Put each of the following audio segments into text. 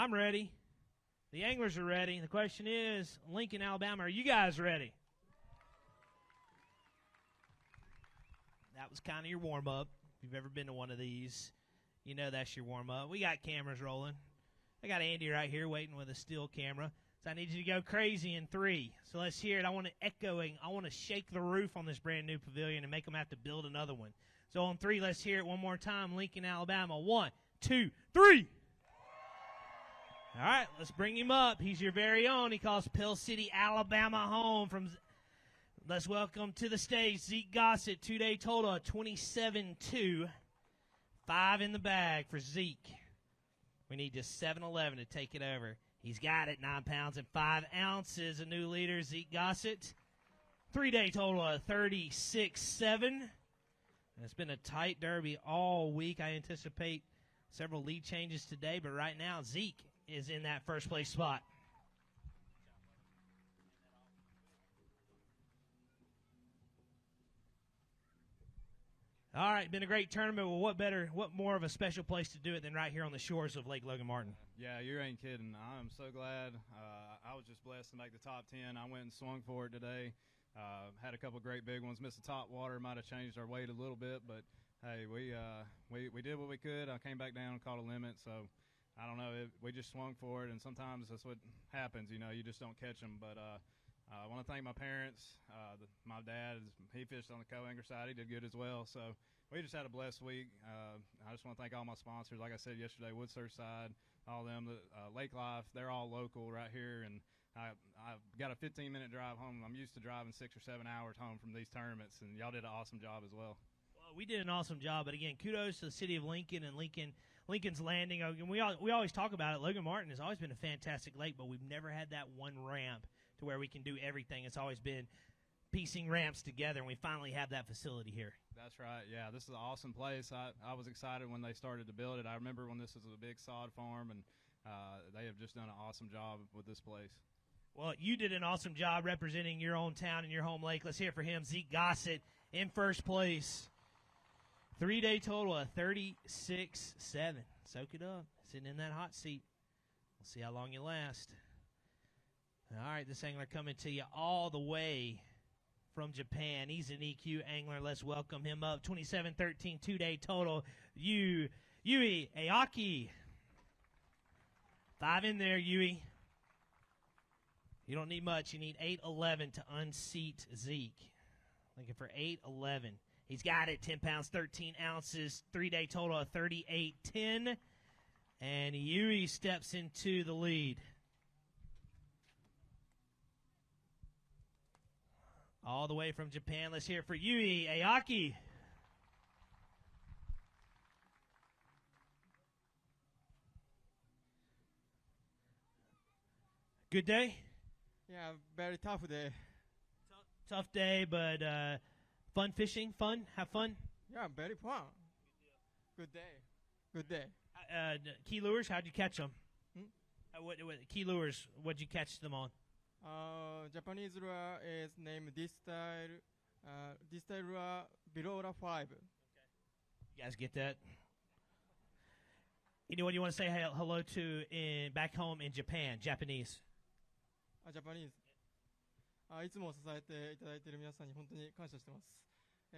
I'm ready. The anglers are ready. The question is, Lincoln, Alabama, are you guys ready? That was kind of your warm-up. If you've ever been to one of these, you know that's your warm-up. We got cameras rolling. I got Andy right here waiting with a still camera. So I need you to go crazy in 3. So let's hear it. I want it echoing. I want to shake the roof on this brand-new pavilion and make them have to build another one. So on 3, let's hear it one more time. Lincoln, Alabama. 1, 2, 3. All right, let's bring him up. He's your very own. He calls Pill City, Alabama home. Let's welcome to the stage Zeke Gossett. 2-day total of 27-2. 5 in the bag for Zeke. We need just 7-11 to take it over. He's got it, 9 pounds and 5 ounces. A new leader, Zeke Gossett. 3-day total of 36-7. And it's been a tight derby all week. I anticipate several lead changes today, but right now Zeke is in that first place spot. All right, been a great tournament. Well, what more of a special place to do it than right here on the shores of Lake Logan Martin? Yeah, you ain't kidding. I'm so glad. I was just blessed to make the top 10. I went and swung for it today. Had a couple great big ones. Missed the top water. Might have changed our weight a little bit, but hey, we did what we could. I came back down and caught a limit, so I don't know. We just swung for it, and sometimes that's what happens. You know, you just don't catch them. But I want to thank my parents. My dad, he fished on the co-angler side. He did good as well. So we just had a blessed week. I just want to thank all my sponsors. Like I said yesterday, Wood Surfside, all them, Lake Life, they're all local right here. And I've got a 15-minute drive home. I'm used to driving 6 or 7 hours home from these tournaments, and y'all did an awesome job as well. Well, we did an awesome job. But, again, kudos to the city of Lincoln and Lincoln's Landing. We always talk about it. Logan Martin has always been a fantastic lake, but we've never had that one ramp to where we can do everything. It's always been piecing ramps together, and we finally have that facility here. That's right. Yeah, this is an awesome place. I was excited when they started to build it. I remember when this was a big sod farm, and they have just done an awesome job with this place. Well, you did an awesome job representing your own town and your home lake. Let's hear it for him. Zeke Gossett in first place. 3-day total of 36-7. Soak it up. Sitting in that hot seat. We'll see how long you last. All right, this angler coming to you all the way from Japan. He's an EQ angler. Let's welcome him up. 27-13, 2-day total. Yui Aoki. 5 in there, Yui. You don't need much. You need 8-11 to unseat Zeke. Looking for 8-11. He's got it. 10 pounds, 13 ounces. 3-day total of 38-10. And Yui steps into the lead. All the way from Japan. Let's hear it for Yui Aoki. Good day? Yeah, very tough day. Tough day, but fun fishing? Fun? Have fun? Yeah, very fun. Good day. Good day. Key lures, how'd you catch them? Hmm? Key lures, what'd you catch them on? Japanese lure is named this style. This style lure below 5. Okay. You guys get that? Anyone you want to say hello to back home in Japan, Japanese? Japanese. いつも支えていただいている皆さんに本当に感謝してます。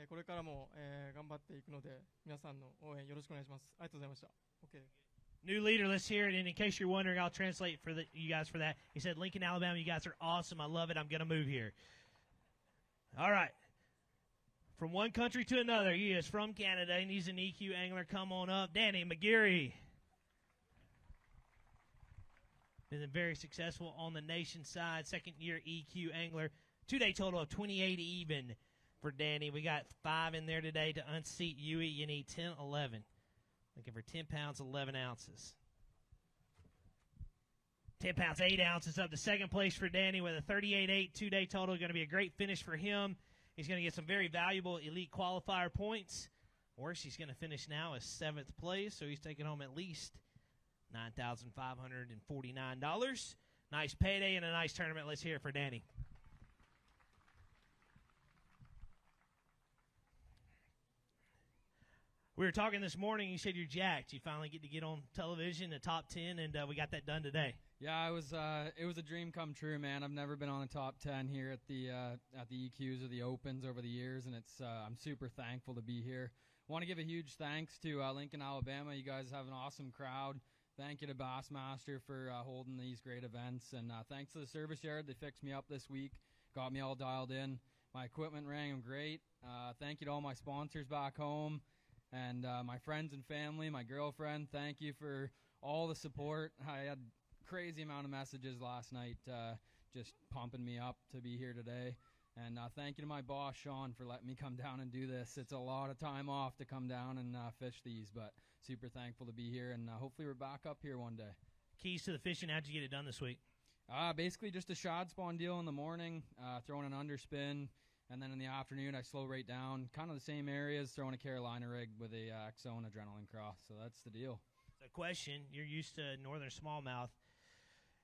これからも、頑張っていくので皆さんの応援よろしくお願いします。ありがとうございました。Okay. New leader, let's hear it. And in case you're wondering, I'll translate for you guys for that. He said, Lincoln, Alabama, you guys are awesome. I love it. I'm going to move here. All right. From one country to another, he is from Canada, and he's an EQ angler. Come on up. Danny McGeary. Been very successful on the nation side. Second-year EQ angler. 2-day total of 28 even for Danny. We got 5 in there today to unseat Yui. You need 10-11. Looking for 10 pounds, 11 ounces. 10 pounds, 8 ounces up to second place for Danny with a 38-8 2-day total. Going to be a great finish for him. He's going to get some very valuable elite qualifier points. Worse, he's going to finish now as 7th place, so he's taking home at least $9,549. Nice payday and a nice tournament. Let's hear it for Danny. We were talking this morning. You said you're jacked. You finally get on television, the top 10, and we got that done today. Yeah, it was a dream come true, man. I've never been on the top 10 here at the EQs or the Opens over the years, and I'm super thankful to be here. Want to give a huge thanks to Lincoln, Alabama. You guys have an awesome crowd. Thank you to Bassmaster for holding these great events, and thanks to the service yard. They fixed me up this week, got me all dialed in. My equipment rang them great. Thank you to all my sponsors back home. And my friends and family, my girlfriend, thank you for all the support. I had a crazy amount of messages last night just pumping me up to be here today. And thank you to my boss, Sean, for letting me come down and do this. It's a lot of time off to come down and fish these, but super thankful to be here. And hopefully we're back up here one day. Keys to the fishing, how'd you get it done this week? Basically just a shad spawn deal in the morning, throwing an underspin. And then in the afternoon, I slow right down, kind of the same areas, throwing a Carolina rig with a X-Zone adrenaline cross. So that's the deal. So question, you're used to northern smallmouth.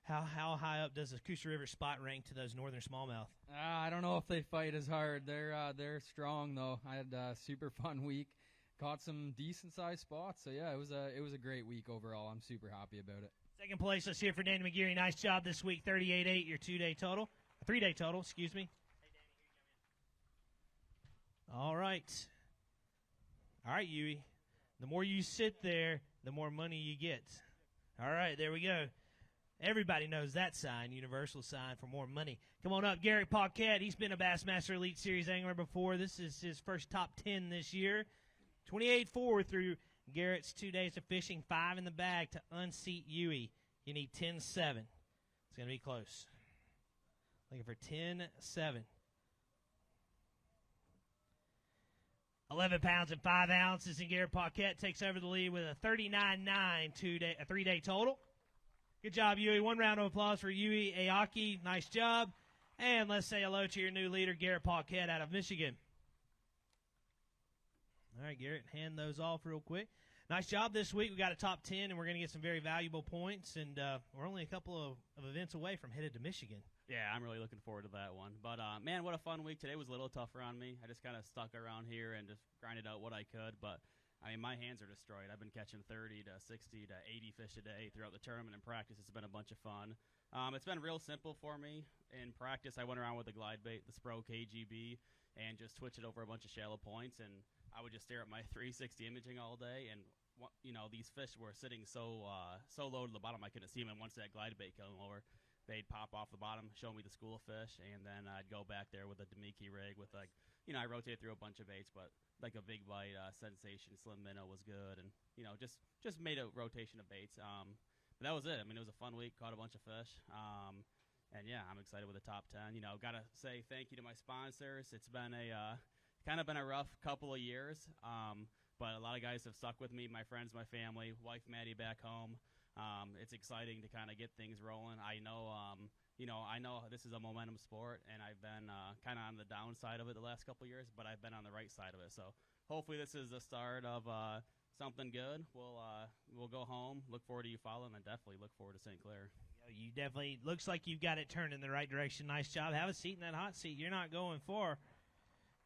How high up does the Coosa River spot rank to those northern smallmouth? I don't know if they fight as hard. They're strong, though. I had a super fun week. Caught some decent-sized spots. So, yeah, it was a great week overall. I'm super happy about it. Second place, let's hear for Danny McGeary. Nice job this week, 38.8, your 3-day total, excuse me. All right, Yui. The more you sit there, the more money you get. All right, there we go. Everybody knows that sign, universal sign for more money. Come on up, Garrett Paquette. He's been a Bassmaster Elite Series angler before. This is his first top 10 this year. 28-4 through Garrett's 2 days of fishing, 5 in the bag to unseat Yui. You need 10-7. It's going to be close. Looking for 10-7. 11 pounds and 5 ounces, and Garrett Paquette takes over the lead with a 39.9 3-day total. Good job, Yui. One round of applause for Yui Aoki. Nice job. And let's say hello to your new leader, Garrett Paquette out of Michigan. All right, Garrett, hand those off real quick. Nice job this week. We got a top 10, and we're going to get some very valuable points, and we're only a couple of events away from headed to Michigan. Yeah, I'm really looking forward to that one. But, man, what a fun week. Today was a little tougher on me. I just kind of stuck around here and just grinded out what I could. But, I mean, my hands are destroyed. I've been catching 30 to 60 to 80 fish a day throughout the tournament and practice. It's been a bunch of fun. It's been real simple for me. In practice, I went around with a glide bait, the Spro KGB, and just twitch it over a bunch of shallow points. And I would just stare at my 360 imaging all day. And, you know, these fish were sitting so low to the bottom I couldn't see them. And once that glide bait came over, they'd pop off the bottom, show me the school of fish, and then I'd go back there with a Demiki rig with, like, you know, I rotated through a bunch of baits, but like a big bite, sensation, slim minnow was good, and, you know, just made a rotation of baits. But that was it. I mean, it was a fun week, caught a bunch of fish. And, yeah, I'm excited with the top 10. You know, got to say thank you to my sponsors. It's been kind of been a rough couple of years, but a lot of guys have stuck with me, my friends, my family, wife Maddie back home. It's exciting to kind of get things rolling. I know, I know this is a momentum sport, and I've been kind of on the downside of it the last couple of years, but I've been on the right side of it. So hopefully this is the start of something good. We'll go home, look forward to you following, and definitely look forward to St. Clair. You definitely, looks like you've got it turned in the right direction. Nice job. Have a seat in that hot seat. You're not going far.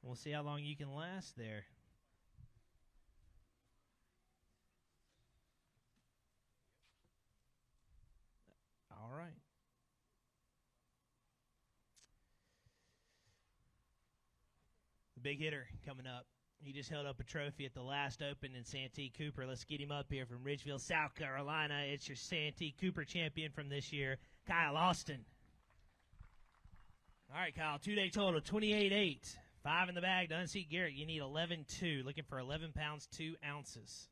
We'll see how long you can last there. All right. The big hitter coming up. He just held up a trophy at the last Open in Santee Cooper. Let's get him up here from Ridgeville, South Carolina. It's your Santee Cooper champion from this year, Kyle Austin. All right, Kyle, 2-day total, 28.8. 5 in the bag to unseat Garrett. You need 11.2. Looking for 11 pounds, 2 ounces.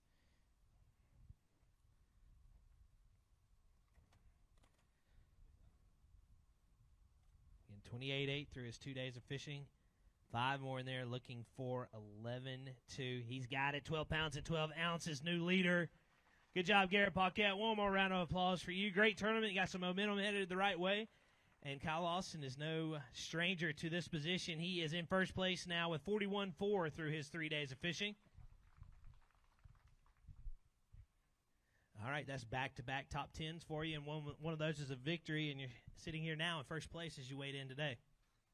Again, 28.8 through his 2 days of fishing. 5 more in there, looking for 11.2. He's got it, 12 pounds and 12 ounces, new leader. Good job, Garrett Paquette. One more round of applause for you. Great tournament. You got some momentum headed the right way. And Kyle Austin is no stranger to this position. He is in first place now with 41.4 through his 3 days of fishing. All right, that's back-to-back top 10s for you, and one of those is a victory, and you're sitting here now in first place as you weighed in today.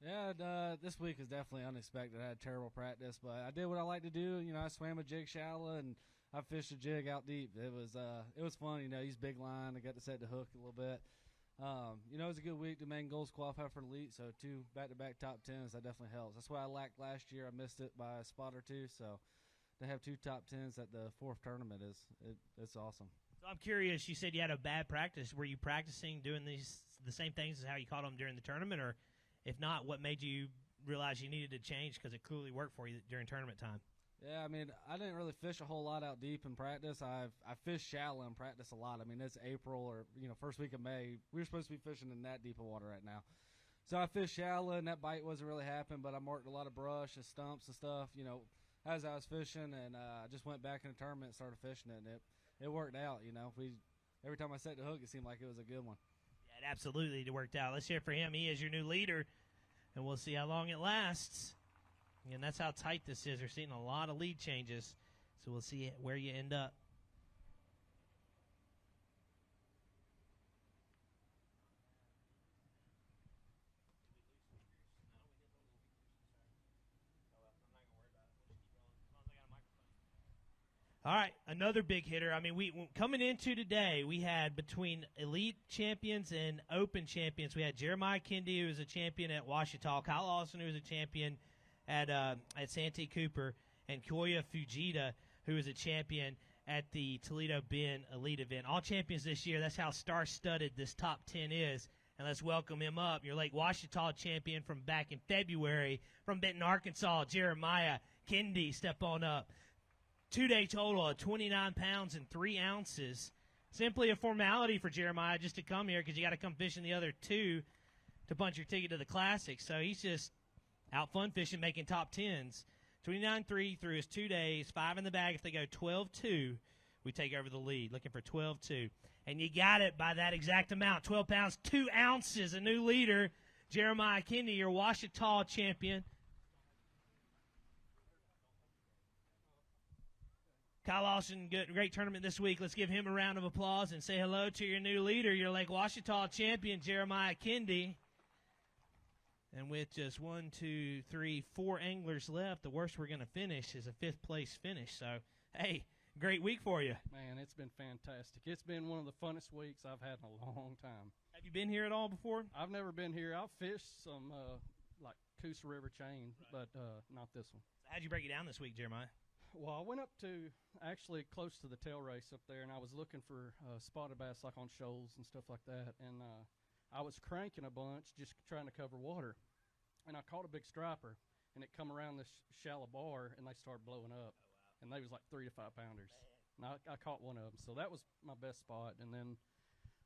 Yeah, this week is definitely unexpected. I had terrible practice, but I did what I like to do. You know, I swam a jig shallow and I fished a jig out deep. It was fun. You know, use big line. I got to set the hook a little bit. You know, it was a good week to main goals qualify for the elite. So 2 back-to-back top 10s, that definitely helps. That's why I lacked last year. I missed it by a spot or 2. So to have 2 top 10s at the 4th tournament it's awesome. So I'm curious. You said you had a bad practice. Were you practicing doing the same things as how you caught them during the tournament, or if not, what made you realize you needed to change because it clearly worked for you during tournament time? Yeah, I mean, I didn't really fish a whole lot out deep in practice. I fished shallow in practice a lot. I mean, it's April or, you know, first week of May. We're supposed to be fishing in that deep of water right now. So I fished shallow, and that bite wasn't really happening, but I marked a lot of brush and stumps and stuff, you know, as I was fishing, and I just went back in the tournament and started fishing it, and it worked out, you know. Every time I set the hook, it seemed like it was a good one. Yeah, it absolutely worked out. Let's hear it for him. He is your new leader, and we'll see how long it lasts. And that's how tight this is. We're seeing a lot of lead changes, so we'll see where you end up. All right, another big hitter. I mean, we coming into today, we had between elite champions and open champions, we had Jeremiah Kendi, who was a champion at Ouachita, Kyle Austin, who was a champion at Santee Cooper, and Koya Fujita, who was a champion at the Toledo Bend Elite event. All champions this year. That's how star-studded this top 10 is. And let's welcome him up, your Lake Ouachita champion from back in February from Benton, Arkansas, Jeremiah Kendi. Step on up. 2-day total of 29 pounds and 3 ounces. Simply a formality for Jeremiah just to come here because you got to come fishing the other 2 to punch your ticket to the Classic. So he's just out fun fishing, making top 10s. 29-3 through his 2 days, 5 in the bag. If they go 12-2, we take over the lead, looking for 12-2. And you got it by that exact amount, 12 pounds, 2 ounces. A new leader, Jeremiah Kendi, your Ouachita champion. Kyle Austin, great tournament this week. Let's give him a round of applause and say hello to your new leader, your Lake Ouachita champion, Jeremiah Kendi. And with just 1, 2, 3, 4 anglers left, the worst we're going to finish is a 5th place finish. So, hey, great week for you. Man, it's been fantastic. It's been one of the funnest weeks I've had in a long time. Have you been here at all before? I've never been here. I've fished some, like Coosa River chain, but not this one. How'd you break it down this week, Jeremiah? Well, I went up to actually close to the tail race up there, and I was looking for spotted bass like on shoals and stuff like that. And I was cranking a bunch just trying to cover water. And I caught a big striper, and it come around this shallow bar, and they started blowing up. Oh, wow. And they was like 3 to 5 pounders. And I caught one of them. So that was my best spot. And then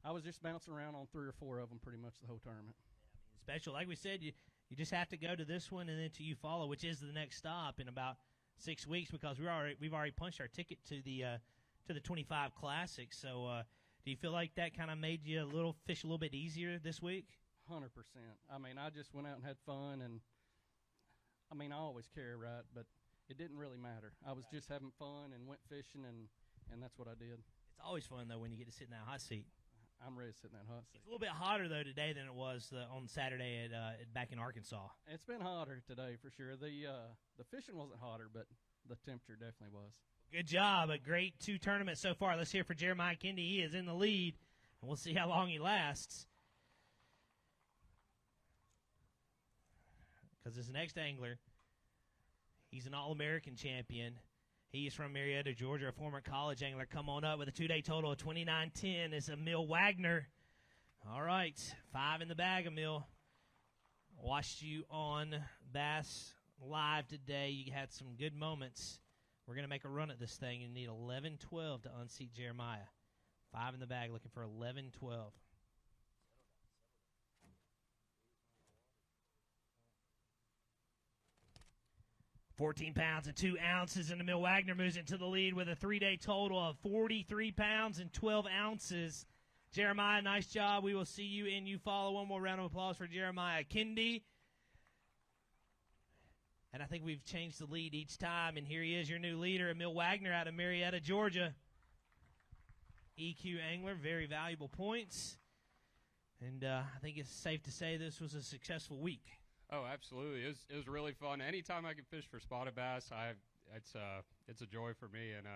I was just bouncing around on 3 or 4 of them pretty much the whole tournament. Yeah, I mean, special. Like we said, you just have to go to this one and then to Eufaula, which is the next stop in about 6 weeks because we've already punched our ticket to the 25 Classic. So do you feel like that kind of made you fish a little bit easier this week? 100%. I mean, I just went out and had fun, and I mean, I always carry, right, but it didn't really matter. I was just having fun and went fishing, and that's what I did. It's always fun, though, when you get to sit in that hot seat. I'm ready to sit in that hot seat. It's a little bit hotter, though, today than it was on Saturday back in Arkansas. It's been hotter today, for sure. The fishing wasn't hotter, but the temperature definitely was. Good job. A great 2 tournaments so far. Let's hear for Jeremiah Kendi. He is in the lead, and we'll see how long he lasts. Because this next angler, he's an All-American champion. He is from Marietta, Georgia, a former college angler. Come on up with a 2-day total of 29.10. It's Emil Wagner. All right, 5 in the bag, Emil. Watched you on Bass Live today. You had some good moments. We're going to make a run at this thing. You need 11-12 to unseat Jeremiah. 5 in the bag, looking for 11-12. 14 pounds and 2 ounces, and Emil Wagner moves into the lead with a 3-day total of 43 pounds and 12 ounces. Jeremiah, nice job. We will see you in Eufaula. One more round of applause for Jeremiah Kendi. And I think we've changed the lead each time, and here he is, your new leader, Emil Wagner out of Marietta, Georgia. EQ angler, very valuable points. And I think it's safe to say this was a successful week. Oh, absolutely. It was really fun. Anytime I can fish for spotted bass, it's a joy for me. And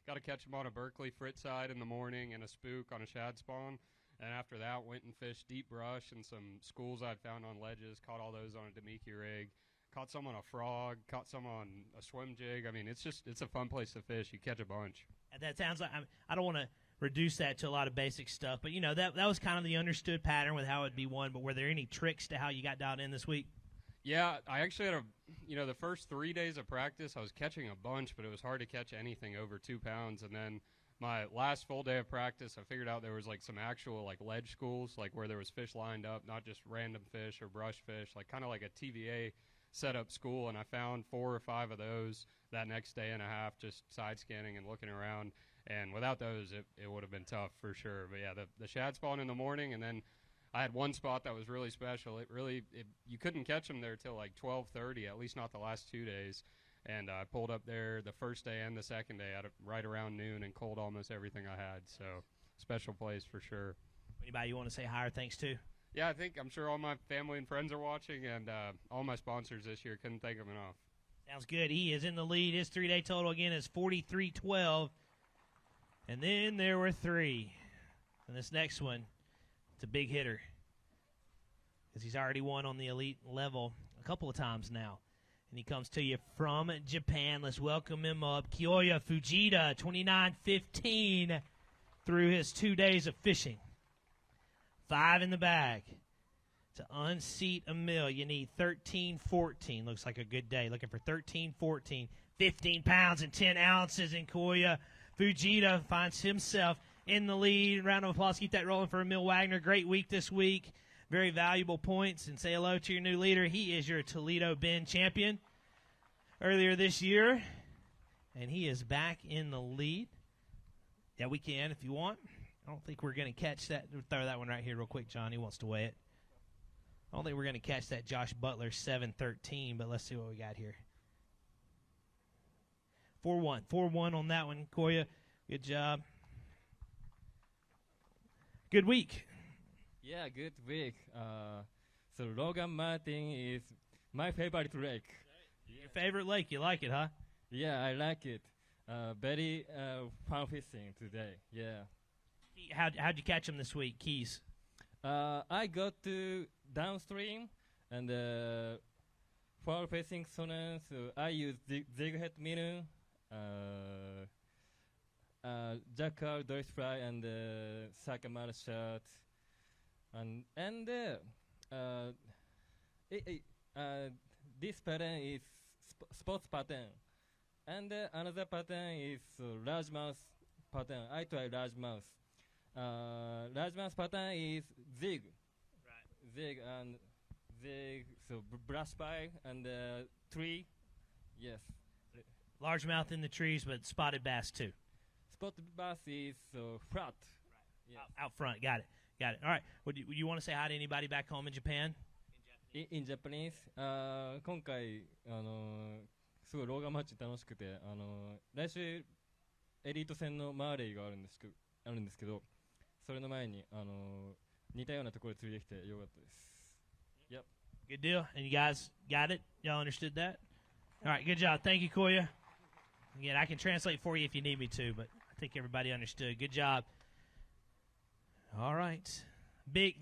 got to catch them on a Berkeley frit side in the morning and a spook on a shad spawn. And after that, went and fished deep brush and some schools I'd found on ledges. Caught all those on a Demiki rig. Caught some on a frog. Caught some on a swim jig. I mean, it's a fun place to fish. You catch a bunch. And that sounds like I don't want to reduce that to a lot of basic stuff, but that was kind of the understood pattern with how it'd be won. But were there any tricks to how you got dialed in this week? Yeah, I actually had the first 3 days of practice, I was catching a bunch, but it was hard to catch anything over 2 pounds. And then my last full day of practice, I figured out there was like some actual like ledge schools, like where there was fish lined up, not just random fish or brush fish, like kind of like a TVA setup school. And I found 4 or 5 of those that next day and a half, just side scanning and looking around. And without those, it would have been tough for sure. But yeah, the shad spawn in the morning, and then I had one spot that was really special. You couldn't catch them there till like 12:30, at least not the last 2 days. And I pulled up there the first day and the second day right around noon and culled almost everything I had. So special place for sure. Anybody you want to say hi or thanks to? Yeah, I'm sure all my family and friends are watching, and all my sponsors this year. Couldn't thank them enough. Sounds good. He is in the lead. His 3-day total again is 43-12. And then there were 3. And this next one, it's a big hitter, because he's already won on the elite level a couple of times now. And he comes to you from Japan. Let's welcome him up. Kiyoya Fujita, 29-15 through his 2 days of fishing. 5 in the bag. To unseat a mill, you need 13-14. Looks like a good day. Looking for 13-14. 15 pounds and 10 ounces. And Kiyoya Fujita finds himself in the lead. Round of applause. Keep that rolling for Emil Wagner. Great week this week. Very valuable points. And say hello to your new leader. He is your Toledo Bend champion earlier this year. And he is back in the lead. Yeah, we can if you want. I don't think we're going to catch that. We'll throw that one right here real quick, John. He wants to weigh it. I don't think we're going to catch that Josh Butler 7-13, but let's see what we got here. 4-1. 4-1 on that one, Koya. Good job. Good week. Yeah, good week. So Logan Martin is my favorite lake. Your favorite lake. You like it, huh? Yeah, I like it. Very fun fishing today. Yeah. How'd you catch them this week, Keys? I got to downstream and for fishing sonars. I use jig head minnow, jackal, Deutsch fly, and sakamara shad. And this pattern is sports pattern, and another pattern is largemouth pattern. I try largemouth. Largemouth pattern is zig, right? Zig and zig. So brush by and tree, yes. Largemouth in the trees, but spotted bass too. Spotted bass is flat. Right. Yes. Out front. Got it. All right. Would you want to say hi to anybody back home in Japan? In Japanese, 今回すごいローガンマッチ楽しくて、来週エリート戦のマーレイがあるんですけど、それの前に似たようなところで釣りできてよかったです。Yep. Good deal. And you guys got it? Y'all understood that? All right. Good job. Thank you, Koya. Again, I can translate for you if you need me to, but I think everybody understood. Good job. All right. Big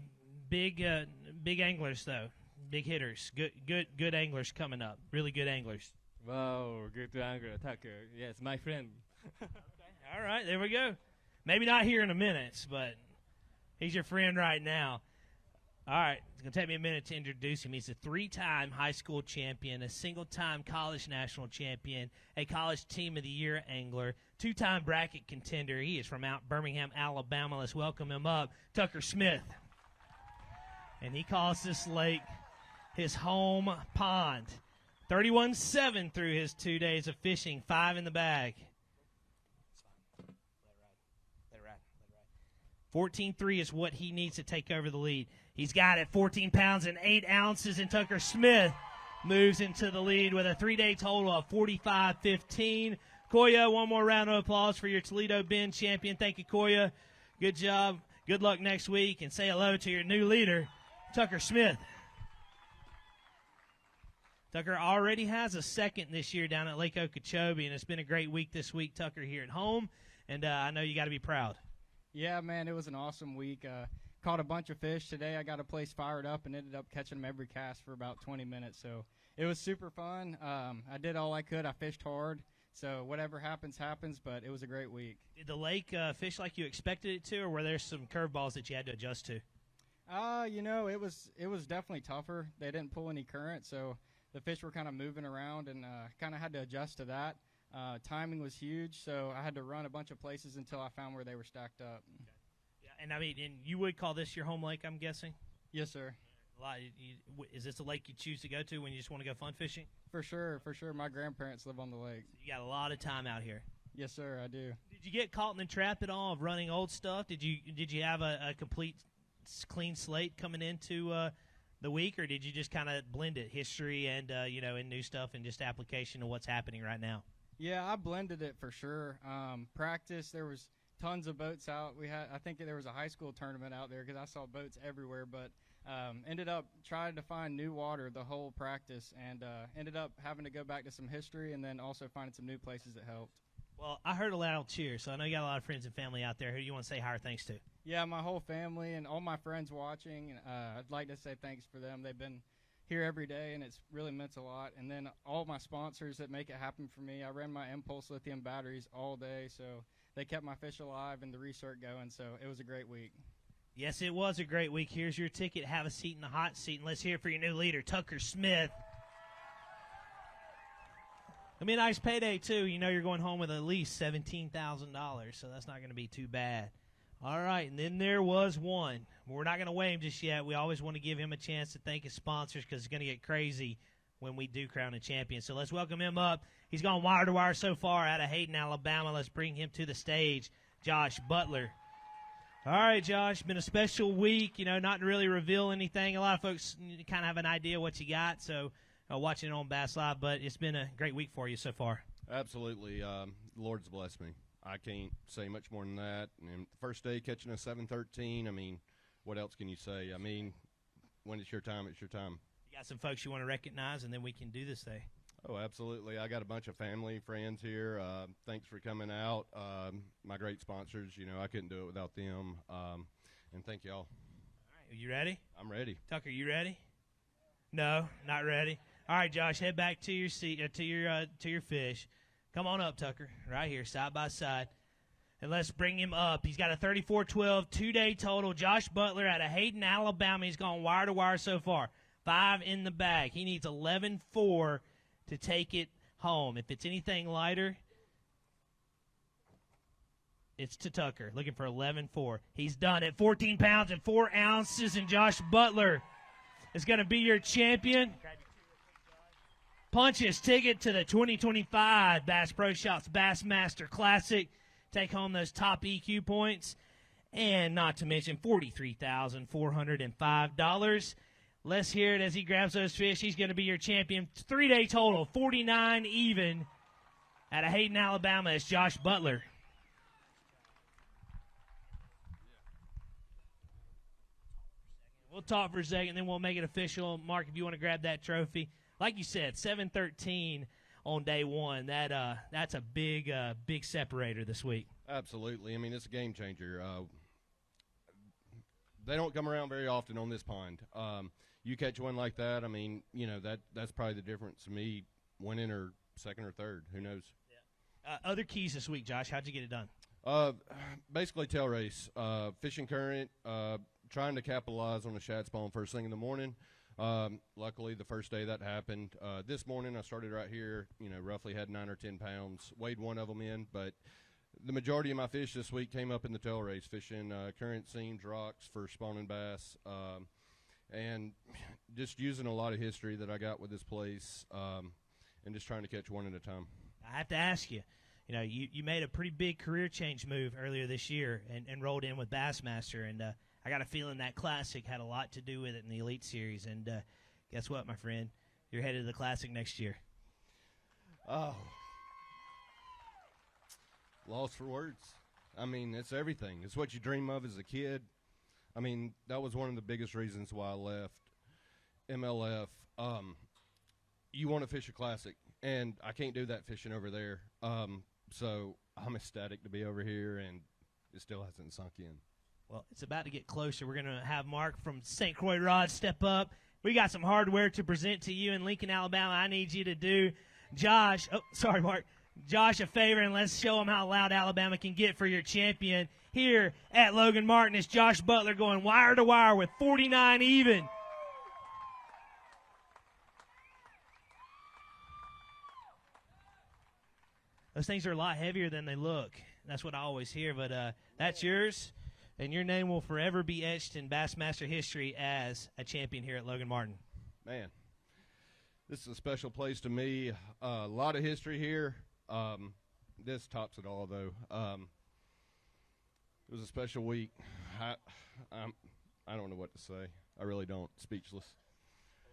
anglers though. Big hitters. Good anglers coming up. Really good anglers. Wow, good angler, Tucker. Yes, my friend. Okay. All right, there we go. Maybe not here in a minute, but he's your friend right now. All right, it's going to take me a minute to introduce him. He's a 3-time high school champion, a single-time college national champion, a college team of the year angler, 2-time bracket contender. He is from Mount Birmingham, Alabama. Let's welcome him up, Tucker Smith. And he calls this lake his home pond. 31-7 through his 2 days of fishing, 5 in the bag. 14-3 is what he needs to take over the lead. He's got it, 14 pounds and 8 ounces, and Tucker Smith moves into the lead with a 3-day total of 45-15. Koya, one more round of applause for your Toledo Bend champion. Thank you, Koya. Good job. Good luck next week, and say hello to your new leader, Tucker Smith. Tucker already has a second this year down at Lake Okeechobee, and it's been a great week this week, Tucker, here at home, and I know you got to be proud. Yeah, man, it was an awesome week. Caught a bunch of fish today. I got a place fired up and ended up catching them every cast for about 20 minutes, so it was super fun. I did all I could. I fished hard, so whatever happens, happens, but it was a great week. Did the lake fish like you expected it to, or were there some curveballs that you had to adjust to? It was definitely tougher. They didn't pull any current, so the fish were kind of moving around and kind of had to adjust to that. Timing was huge, so I had to run a bunch of places until I found where they were stacked up. Okay. Yeah, and I mean, and you would call this your home lake, I'm guessing? Yes, sir. Is this a lake you choose to go to when you just want to go fun fishing? For sure. My grandparents live on the lake. So you got a lot of time out here. Yes, sir, I do. Did you get caught in the trap at all of running old stuff? Did you have a complete clean slate coming into the week, or did you just kind of blend it, history and and new stuff and just application of what's happening right now? Yeah, I blended it for sure. Practice, there was tons of boats out. I think there was a high school tournament out there because I saw boats everywhere, but ended up trying to find new water the whole practice and ended up having to go back to some history and then also finding some new places that helped. Well, I heard a loud cheer, so I know you got a lot of friends and family out there. Who do you want to say hi or thanks to? Yeah, my whole family and all my friends watching. I'd like to say thanks for them. They've been here every day, and it's really meant a lot. And then all my sponsors that make it happen for me. I ran my Impulse lithium batteries all day, so they kept my fish alive and the recirc going, so it was a great week. Yes, it was a great week. Here's your ticket. Have a seat in the hot seat, and let's hear it for your new leader, Tucker Smith. It'll be a nice payday, too. You know you're going home with at least $17,000, so that's not going to be too bad. All right, and then there was one. We're not going to weigh him just yet. We always want to give him a chance to thank his sponsors because it's going to get crazy when we do crown a champion. So let's welcome him up. He's gone wire to wire so far out of Hayden, Alabama. Let's bring him to the stage, Josh Butler. All right, Josh, been a special week, not to really reveal anything. A lot of folks kind of have an idea what you got, so watching it on Bass Live, but it's been a great week for you so far. Absolutely. The Lord's blessed me. I can't say much more than that. And the first day catching a 713, I mean, what else can you say? I mean, when it's your time, it's your time. You got some folks you want to recognize, and then we can do this thing. Oh, absolutely. I got a bunch of family, friends here. Thanks for coming out. My great sponsors, I couldn't do it without them. And thank y'all. All right, are you ready? I'm ready. Tucker, you ready? No, not ready. All right, Josh, head back to your seat, to your fish. Come on up, Tucker, right here, side by side. And let's bring him up. He's got a 34-12, 2-day total. Josh Butler out of Hayden, Alabama. He's gone wire to wire so far. 5 in the bag. He needs 11-4 to take it home. If it's anything lighter, it's to Tucker, looking for 11-4. He's done it. 14 pounds and 4 ounces, and Josh Butler is going to be your champion. Punch his ticket to the 2025 Bass Pro Shops Bassmaster Classic. Take home those top EQ points. And not to mention $43,405. Let's hear it as he grabs those fish. He's going to be your champion. 3-day total, 49 even. Out of Hayden, Alabama, it's Josh Butler. We'll talk for a second, then we'll make it official. Mark, if you want to grab that trophy. Like you said, 7-13 on day one. That's a big separator this week. Absolutely. I mean, it's a game changer. They don't come around very often on this pond. You catch one like that, I mean, that's probably the difference to me winning or second or third. Who knows? Yeah. Other keys this week, Josh. How'd you get it done? Basically tail race, fishing current, trying to capitalize on the shad spawn first thing in the morning. Luckily, the first day that happened. This morning, I started right here, roughly had 9 or 10 pounds, weighed one of them in, but the majority of my fish this week came up in the tail race, fishing current seams, rocks for spawning bass, and just using a lot of history that I got with this place, and just trying to catch one at a time. I have to ask you, you made a pretty big career change move earlier this year and rolled in with Bassmaster, and I got a feeling that Classic had a lot to do with it in the Elite Series. And guess what, my friend? You're headed to the Classic next year. Oh. Lost for words. I mean, it's everything. It's what you dream of as a kid. I mean, that was one of the biggest reasons why I left MLF. you want to fish a classic, and I can't do that fishing over there. So I'm ecstatic to be over here, and it still hasn't sunk in. Well, it's about to get closer. We're going to have Mark from St. Croix Rod step up. We got some hardware to present to you in Lincoln, Alabama. I need you to do Josh a favor, and let's show him how loud Alabama can get for your champion here at Logan Martin. It's Josh Butler going wire to wire with 49 even. Those things are a lot heavier than they look. That's what I always hear, but that's yours, and your name will forever be etched in Bassmaster history as a champion here at Logan Martin. Man, this is a special place to me. A lot of history here. This tops it all, though. It was a special week. I don't know what to say. I really don't. Speechless.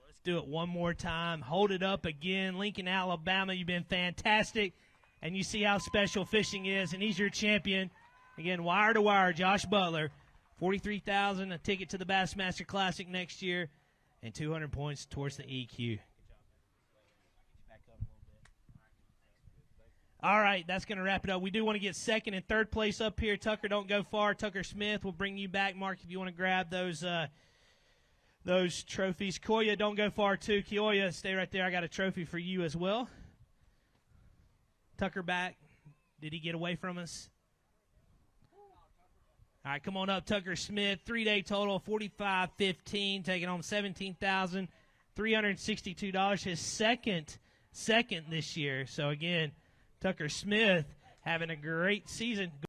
Let's do it one more time. Hold it up again. Lincoln, Alabama, you've been fantastic. And you see how special fishing is, and he's your champion. Again, wire to wire, Josh Butler, $43,000, a ticket to the Bassmaster Classic next year, and 200 points towards the EQ. All right, that's going to wrap it up. We do want to get second and third place up here. Tucker, don't go far. Tucker Smith will bring you back. Mark, if you want to grab those trophies. Koya, don't go far, too. Koya, stay right there. I got a trophy for you as well. Tucker back. Did he get away from us? All right, come on up, Tucker Smith. 3-day total, $45.15, taking home $17,362. His second this year. So, again, Tucker Smith having a great season.